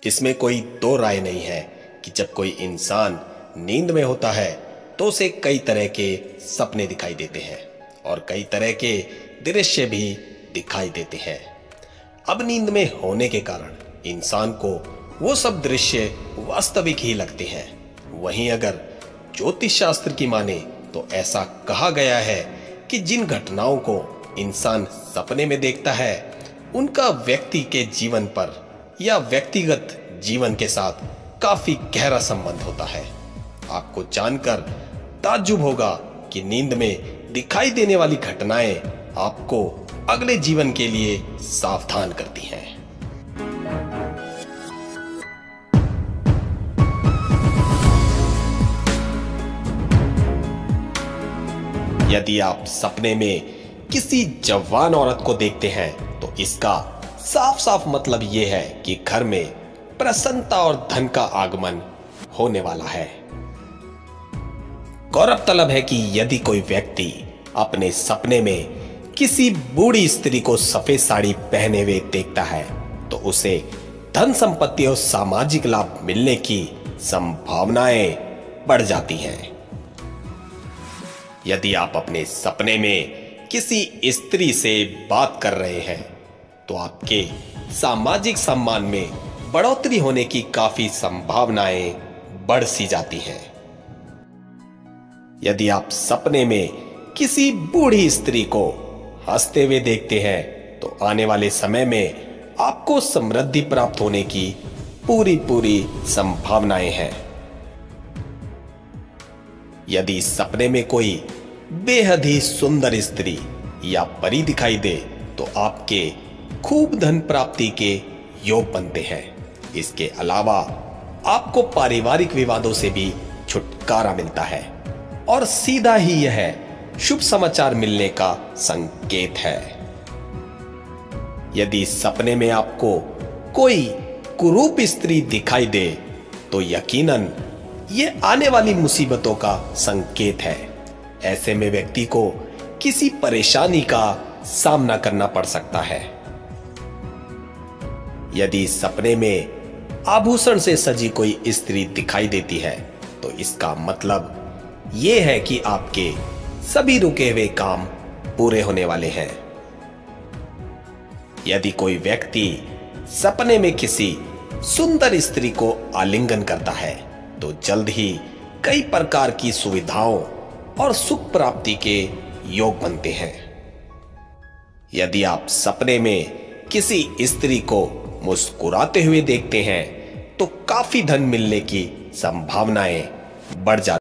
इसमें कोई दो राय नहीं है कि जब कोई इंसान नींद में होता है तो उसे कई तरह के सपने दिखाई देते हैं और कई तरह के दृश्य भी दिखाई देते हैं। अब नींद में होने के कारण इंसान को वो सब दृश्य वास्तविक ही लगते हैं। वहीं अगर ज्योतिष शास्त्र की माने तो ऐसा कहा गया है कि जिन घटनाओं को इंसान सपने में देखता है उनका व्यक्ति के जीवन पर या व्यक्तिगत जीवन के साथ काफी गहरा संबंध होता है। आपको जानकर ताज्जुब होगा कि नींद में दिखाई देने वाली घटनाएं आपको अगले जीवन के लिए सावधान करती हैं। यदि आप सपने में किसी जवान औरत को देखते हैं तो इसका साफ साफ मतलब यह है कि घर में प्रसन्नता और धन का आगमन होने वाला है। गौरतलब है कि यदि कोई व्यक्ति अपने सपने में किसी बूढ़ी स्त्री को सफेद साड़ी पहने हुए देखता है तो उसे धन संपत्ति और सामाजिक लाभ मिलने की संभावनाएं बढ़ जाती हैं। यदि आप अपने सपने में किसी स्त्री से बात कर रहे हैं तो आपके सामाजिक सम्मान में बढ़ोतरी होने की काफी संभावनाएं बढ़ सी जाती हैं। यदि आप सपने में किसी बूढ़ी स्त्री को हंसते हुए देखते हैं तो आने वाले समय में आपको समृद्धि प्राप्त होने की पूरी संभावनाएं हैं। यदि सपने में कोई बेहद ही सुंदर स्त्री या परी दिखाई दे तो आपके खूब धन प्राप्ति के योग बनते हैं। इसके अलावा आपको पारिवारिक विवादों से भी छुटकारा मिलता है और सीधा ही यह शुभ समाचार मिलने का संकेत है। यदि सपने में आपको कोई कुरूप स्त्री दिखाई दे तो यकीनन ये आने वाली मुसीबतों का संकेत है। ऐसे में व्यक्ति को किसी परेशानी का सामना करना पड़ सकता है। यदि सपने में आभूषण से सजी कोई स्त्री दिखाई देती है तो इसका मतलब यह है कि आपके सभी रुके हुए काम पूरे होने वाले हैं। यदि कोई व्यक्ति सपने में किसी सुंदर स्त्री को आलिंगन करता है तो जल्द ही कई प्रकार की सुविधाओं और सुख प्राप्ति के योग बनते हैं। यदि आप सपने में किसी स्त्री को मुस्कुराते हुए देखते हैं तो काफी धन मिलने की संभावनाएं बढ़ जाती हैं।